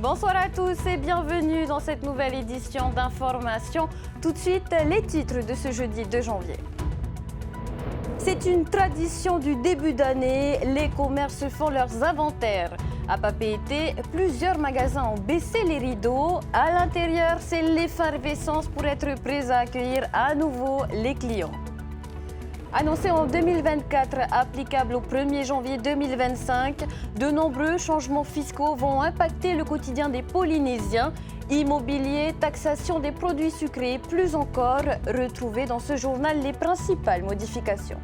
Bonsoir à tous et bienvenue dans cette nouvelle édition d'Information. Tout de suite, les titres de ce jeudi 2 janvier. C'est une tradition du début d'année, les commerces font leurs inventaires. À Papeete, plusieurs magasins ont baissé les rideaux. À l'intérieur, c'est l'effervescence pour être prêts à accueillir à nouveau les clients. Annoncé en 2024, applicable au 1er janvier 2025, de nombreux changements fiscaux vont impacter le quotidien des Polynésiens. Immobilier, taxation des produits sucrés, plus encore, retrouvez dans ce journal les principales modifications.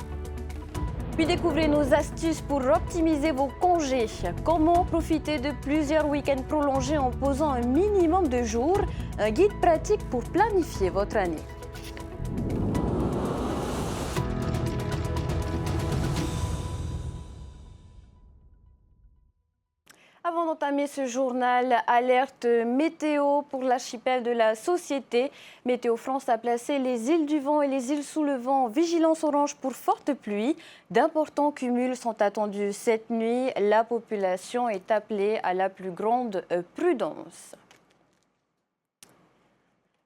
Puis découvrez nos astuces pour optimiser vos congés. Comment profiter de plusieurs week-ends prolongés en posant un minimum de jours. Un guide pratique pour planifier votre année. Avant d'entamer ce journal, alerte météo pour l'archipel de la Société. Météo France a placé les îles du Vent et les îles sous le vent en vigilance orange pour fortes pluies. D'importants cumuls sont attendus cette nuit. La population est appelée à la plus grande prudence.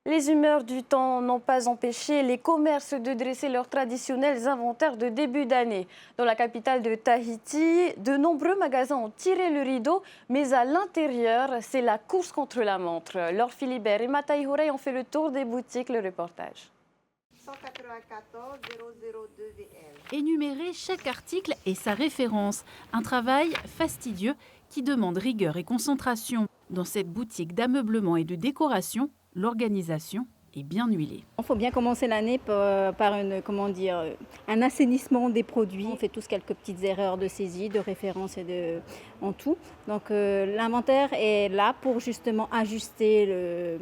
Les humeurs du temps n'ont pas empêché les commerces de dresser leurs traditionnels inventaires de début d'année. Dans la capitale de Tahiti, de nombreux magasins ont tiré le rideau, mais à l'intérieur, c'est la course contre la montre. Laure Philibert et Mataï Horey ont fait le tour des boutiques, le reportage. 194 002 VL. Énumérer chaque article et sa référence, un travail fastidieux qui demande rigueur et concentration. Dans cette boutique d'ameublement et de décoration, l'organisation est bien huilée. Il faut bien commencer l'année par un assainissement des produits. On fait tous quelques petites erreurs de saisie, de référence en tout. Donc l'inventaire est là pour justement ajuster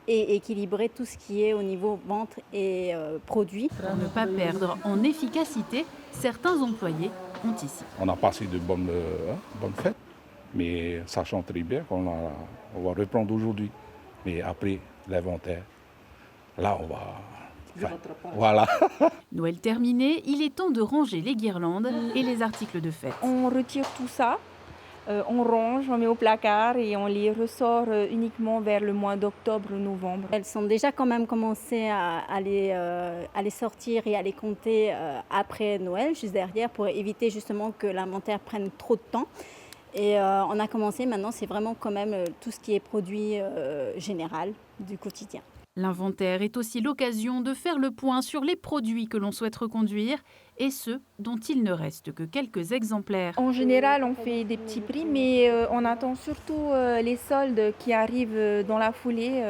et équilibrer tout ce qui est au niveau vente et produits. Pour ne pas perdre en efficacité, certains employés ont ici. On a passé de bonnes fêtes, mais sachant très bien qu'on va reprendre aujourd'hui. Mais après l'inventaire, là on va... Voilà. Noël terminé, il est temps de ranger les guirlandes et les articles de fête. On retire tout ça, on range, on met au placard et on les ressort uniquement vers le mois d'octobre-novembre. Elles sont déjà quand même commencées à les sortir et à les compter après Noël, juste derrière, pour éviter justement que l'inventaire prenne trop de temps. Et on a commencé, maintenant c'est vraiment quand même tout ce qui est produit général du quotidien. L'inventaire est aussi l'occasion de faire le point sur les produits que l'on souhaite reconduire et ceux dont il ne reste que quelques exemplaires. En général, on fait des petits prix, mais on attend surtout les soldes qui arrivent dans la foulée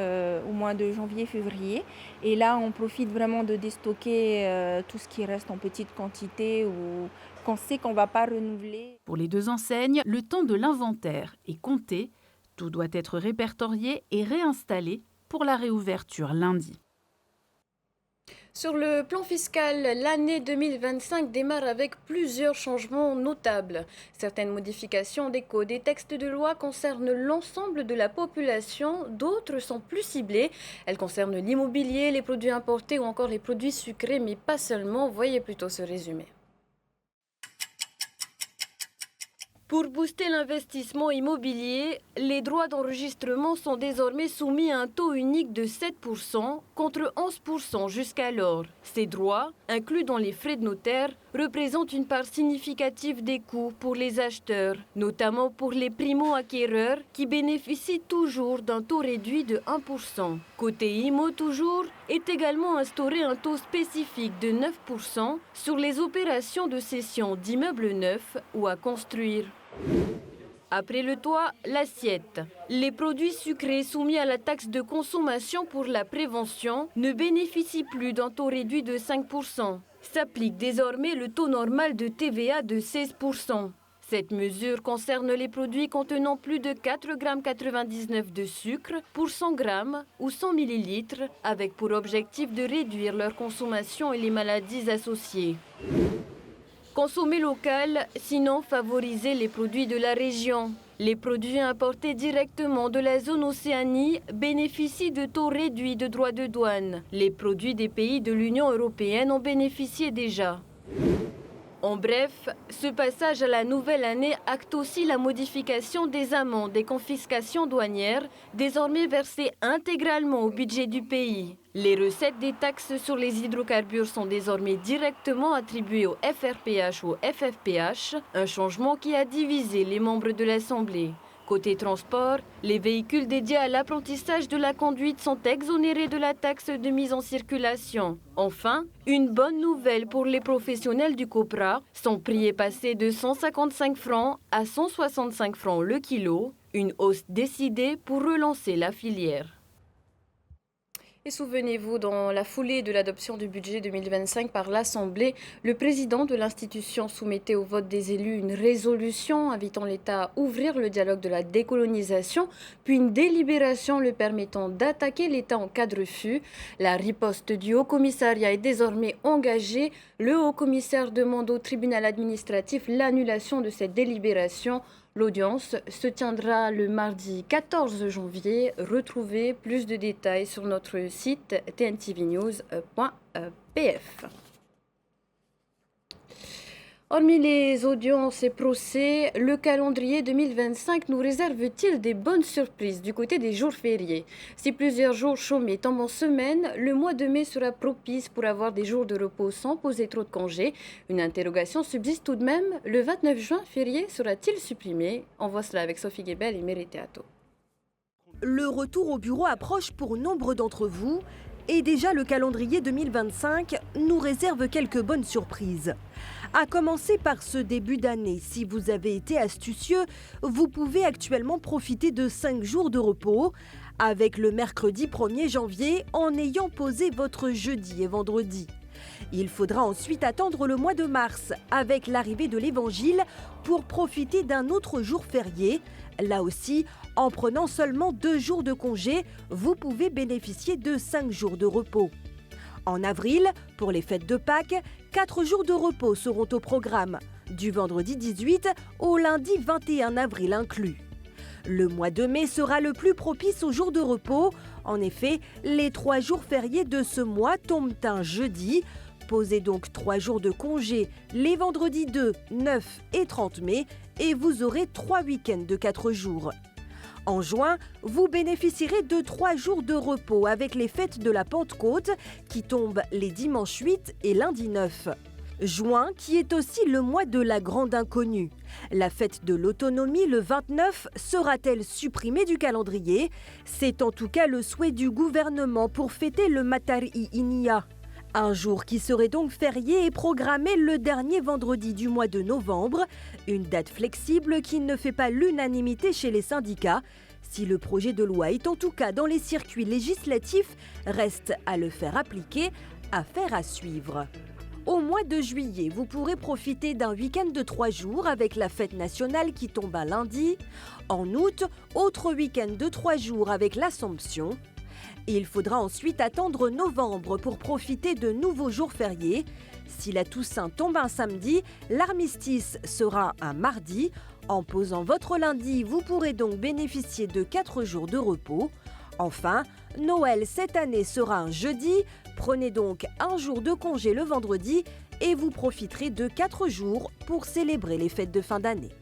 au mois de janvier-février. Et là, on profite vraiment de déstocker tout ce qui reste en petite quantité ou qu'on sait qu'on ne va pas renouveler. Pour les deux enseignes, le temps de l'inventaire est compté. Tout doit être répertorié et réinstallé pour la réouverture lundi. Sur le plan fiscal, l'année 2025 démarre avec plusieurs changements notables. Certaines modifications des codes et textes de loi concernent l'ensemble de la population, d'autres sont plus ciblées. Elles concernent l'immobilier, les produits importés ou encore les produits sucrés, mais pas seulement. Voyez plutôt ce résumé. Pour booster l'investissement immobilier, les droits d'enregistrement sont désormais soumis à un taux unique de 7% contre 11% jusqu'alors. Ces droits, inclus dans les frais de notaire, représentent une part significative des coûts pour les acheteurs, notamment pour les primo-acquéreurs qui bénéficient toujours d'un taux réduit de 1%. Côté IMO toujours, est également instauré un taux spécifique de 9% sur les opérations de cession d'immeubles neufs ou à construire. Après le toit, l'assiette. Les produits sucrés soumis à la taxe de consommation pour la prévention ne bénéficient plus d'un taux réduit de 5%. S'applique désormais le taux normal de TVA de 16%. Cette mesure concerne les produits contenant plus de 4,99 g de sucre pour 100 g ou 100 ml, avec pour objectif de réduire leur consommation et les maladies associées. Consommer local, sinon favoriser les produits de la région. Les produits importés directement de la zone Océanie bénéficient de taux réduits de droits de douane. Les produits des pays de l'Union européenne en bénéficiaient déjà. En bref, ce passage à la nouvelle année acte aussi la modification des amendes et confiscations douanières, désormais versées intégralement au budget du pays. Les recettes des taxes sur les hydrocarbures sont désormais directement attribuées au FRPH ou au FFPH, un changement qui a divisé les membres de l'Assemblée. Côté transport, les véhicules dédiés à l'apprentissage de la conduite sont exonérés de la taxe de mise en circulation. Enfin, une bonne nouvelle pour les professionnels du copra, son prix est passé de 155 francs à 165 francs le kilo, une hausse décidée pour relancer la filière. Et souvenez-vous, dans la foulée de l'adoption du budget 2025 par l'Assemblée, le président de l'institution soumettait au vote des élus une résolution invitant l'État à ouvrir le dialogue de la décolonisation, puis une délibération le permettant d'attaquer l'État en cas de refus. La riposte du Haut-Commissariat est désormais engagée. Le Haut-Commissaire demande au tribunal administratif l'annulation de cette délibération. L'audience se tiendra le mardi 14 janvier. Retrouvez plus de détails sur notre site tntvnews.pf. Hormis les audiences et procès, le calendrier 2025 nous réserve-t-il des bonnes surprises du côté des jours fériés? Si plusieurs jours chômés tombent en semaine, le mois de mai sera propice pour avoir des jours de repos sans poser trop de congés. Une interrogation subsiste tout de même. Le 29 juin, férié sera-t-il supprimé? On voit cela avec Sophie Guébel et Mérétéato. Le retour au bureau approche pour nombre d'entre vous. Et déjà, le calendrier 2025 nous réserve quelques bonnes surprises. À commencer par ce début d'année, si vous avez été astucieux, vous pouvez actuellement profiter de 5 jours de repos, avec le mercredi 1er janvier en ayant posé votre jeudi et vendredi. Il faudra ensuite attendre le mois de mars, avec l'arrivée de l'Évangile, pour profiter d'un autre jour férié. Là aussi, en prenant seulement 2 jours de congé, vous pouvez bénéficier de 5 jours de repos. En avril, pour les fêtes de Pâques, 4 jours de repos seront au programme, du vendredi 18 au lundi 21 avril inclus. Le mois de mai sera le plus propice aux jours de repos. En effet, les 3 jours fériés de ce mois tombent un jeudi. Posez donc 3 jours de congé les vendredis 2, 9 et 30 mai et vous aurez 3 week-ends de 4 jours. En juin, vous bénéficierez de 3 jours de repos avec les fêtes de la Pentecôte qui tombent les dimanches 8 et lundi 9. Juin qui est aussi le mois de la grande inconnue. La fête de l'autonomie le 29 sera-t-elle supprimée du calendrier? C'est en tout cas le souhait du gouvernement pour fêter le Matari Inia. Un jour qui serait donc férié et programmé le dernier vendredi du mois de novembre, une date flexible qui ne fait pas l'unanimité chez les syndicats. Si le projet de loi est en tout cas dans les circuits législatifs, reste à le faire appliquer, affaire à suivre. Au mois de juillet, vous pourrez profiter d'un week-end de 3 jours avec la fête nationale qui tombe un lundi. En août, autre week-end de 3 jours avec l'Assomption. Il faudra ensuite attendre novembre pour profiter de nouveaux jours fériés. Si la Toussaint tombe un samedi, l'armistice sera un mardi. En posant votre lundi, vous pourrez donc bénéficier de 4 jours de repos. Enfin, Noël cette année sera un jeudi. Prenez donc un jour de congé le vendredi et vous profiterez de 4 jours pour célébrer les fêtes de fin d'année.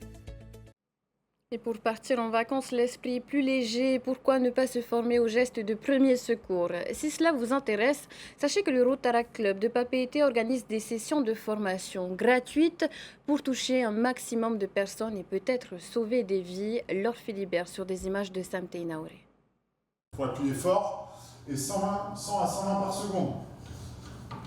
Et pour partir en vacances, l'esprit plus léger, pourquoi ne pas se former aux gestes de premier secours? Si cela vous intéresse, sachez que le Rotaract Club de Papeete organise des sessions de formation gratuites pour toucher un maximum de personnes et peut-être sauver des vies. Laure Philibert sur des images de Sam Teinaouré. Il faut appuyer fort et 100 à 120 par seconde.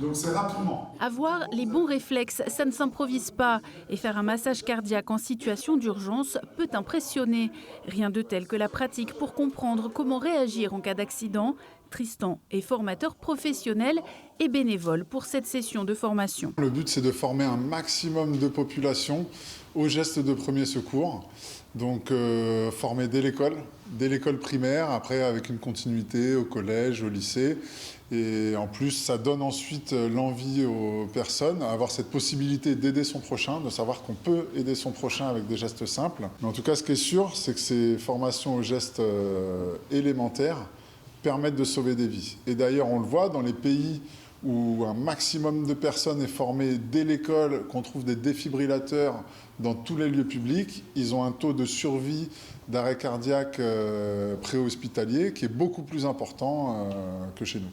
Donc c'est rapidement. Avoir les bons réflexes, ça ne s'improvise pas. Et faire un massage cardiaque en situation d'urgence peut impressionner. Rien de tel que la pratique pour comprendre comment réagir en cas d'accident. Tristan est formateur professionnel et bénévole pour cette session de formation. Le but, c'est de former un maximum de population aux gestes de premier secours. Donc former dès l'école primaire, après avec une continuité au collège, au lycée. Et en plus, ça donne ensuite l'envie aux personnes à avoir cette possibilité d'aider son prochain, de savoir qu'on peut aider son prochain avec des gestes simples. Mais en tout cas, ce qui est sûr, c'est que ces formations aux gestes élémentaires permettent de sauver des vies. Et d'ailleurs, on le voit dans les pays où un maximum de personnes est formé dès l'école, qu'on trouve des défibrillateurs dans tous les lieux publics, ils ont un taux de survie d'arrêt cardiaque préhospitalier qui est beaucoup plus important que chez nous.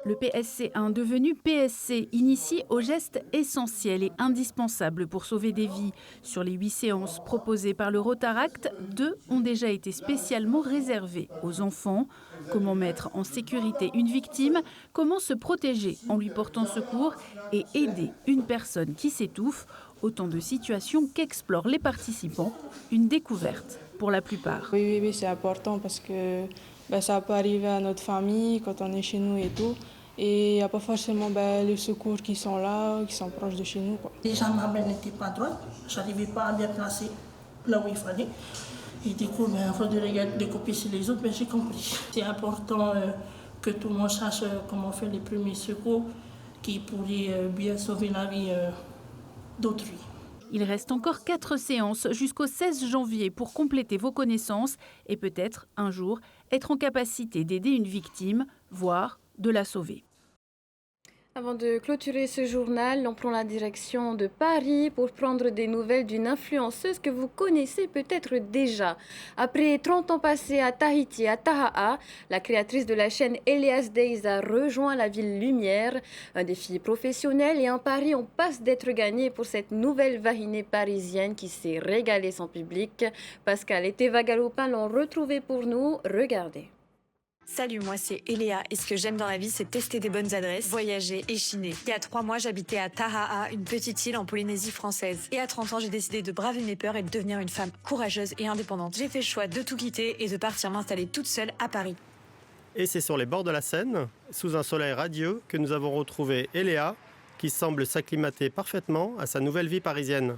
Le PSC1 devenu PSC initie aux gestes essentiels et indispensables pour sauver des vies. Sur les 8 séances proposées par le Rotaract, 2 ont déjà été spécialement réservées aux enfants. Comment mettre en sécurité une victime, comment se protéger en lui portant secours et aider une personne qui s'étouffe. Autant de situations qu'explorent les participants. Une découverte pour la plupart. Oui, c'est important parce que ça peut arriver à notre famille quand on est chez nous et tout. Et il n'y a pas forcément les secours qui sont là, qui sont proches de chez nous. Les jambes n'étaient pas droites, je n'arrivais pas à bien placer là où il fallait. Et du coup, à force de regarder, de copier sur les autres, j'ai compris. C'est important que tout le monde sache comment faire les premiers secours qui pourraient bien sauver la vie d'autrui. Il reste encore 4 séances jusqu'au 16 janvier pour compléter vos connaissances et peut-être un jour être en capacité d'aider une victime, voire de la sauver. Avant de clôturer ce journal, nous prenons la direction de Paris pour prendre des nouvelles d'une influenceuse que vous connaissez peut-être déjà. Après 30 ans passés à Tahiti, à Taha'a, la créatrice de la chaîne Elias Days a rejoint la ville lumière. Un défi professionnel et un pari en passe d'être gagné pour cette nouvelle vahinée parisienne qui s'est régalée son public. Pascal et Teva Galopin l'ont retrouvée pour nous. Regardez. Salut, moi c'est Eléa et ce que j'aime dans la vie c'est tester des bonnes adresses, voyager et chiner. Il y a 3 mois j'habitais à Taha'a, une petite île en Polynésie française. Et à 30 ans j'ai décidé de braver mes peurs et de devenir une femme courageuse et indépendante. J'ai fait le choix de tout quitter et de partir m'installer toute seule à Paris. Et c'est sur les bords de la Seine, sous un soleil radieux, que nous avons retrouvé Eléa, qui semble s'acclimater parfaitement à sa nouvelle vie parisienne.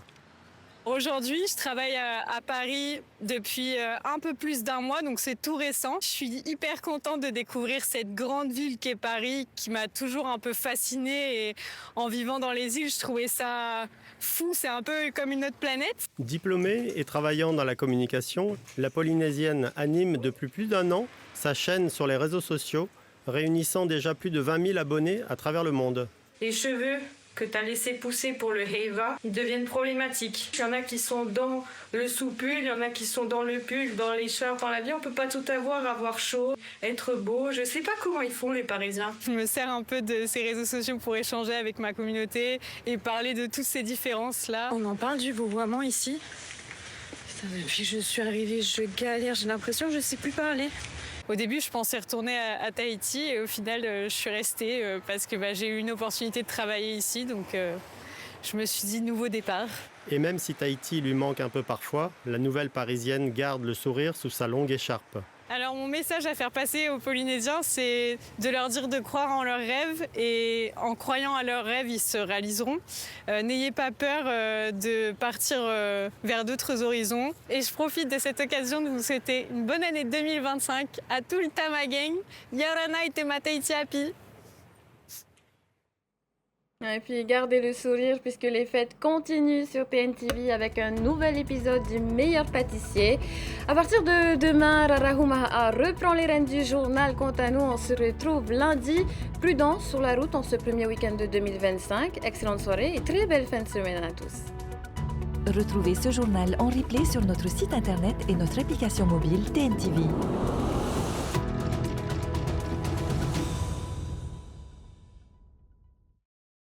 Aujourd'hui, je travaille à Paris depuis un peu plus d'1 mois, donc c'est tout récent. Je suis hyper contente de découvrir cette grande ville qu'est Paris, qui m'a toujours un peu fascinée. Et en vivant dans les îles, je trouvais ça fou, c'est un peu comme une autre planète. Diplômée et travaillant dans la communication, la Polynésienne anime depuis plus d'1 an sa chaîne sur les réseaux sociaux, réunissant déjà plus de 20 000 abonnés à travers le monde. Les cheveux que tu as laissé pousser pour le heiva, ils deviennent problématiques. Il y en a qui sont dans le sous-pull, il y en a qui sont dans le pull, dans les shorts, dans la vie. On peut pas tout avoir chaud, être beau. Je sais pas comment ils font les Parisiens. Je me sers un peu de ces réseaux sociaux pour échanger avec ma communauté et parler de toutes ces différences-là. On en parle du vouvoiement ici. Depuis que je suis arrivée, je galère, j'ai l'impression que je sais plus parler. Au début, je pensais retourner à Tahiti et au final, je suis restée parce que j'ai eu une opportunité de travailler ici. Donc, je me suis dit nouveau départ. Et même si Tahiti lui manque un peu parfois, la nouvelle Parisienne garde le sourire sous sa longue écharpe. Alors, mon message à faire passer aux Polynésiens, c'est de leur dire de croire en leurs rêves et en croyant à leurs rêves, ils se réaliseront. N'ayez pas peur de partir vers d'autres horizons. Et je profite de cette occasion de vous souhaiter une bonne année 2025 à tout le Tamagang. Yarana et Tema Tahiti Happy. Et puis gardez le sourire puisque les fêtes continuent sur PNTV avec un nouvel épisode du meilleur pâtissier. À partir de demain, Rarahu Maha'a reprend les rênes du journal. Quant à nous, on se retrouve lundi. Prudence sur la route en ce premier week-end de 2025. Excellente soirée et très belle fin de semaine à tous. Retrouvez ce journal en replay sur notre site internet et notre application mobile TNTV.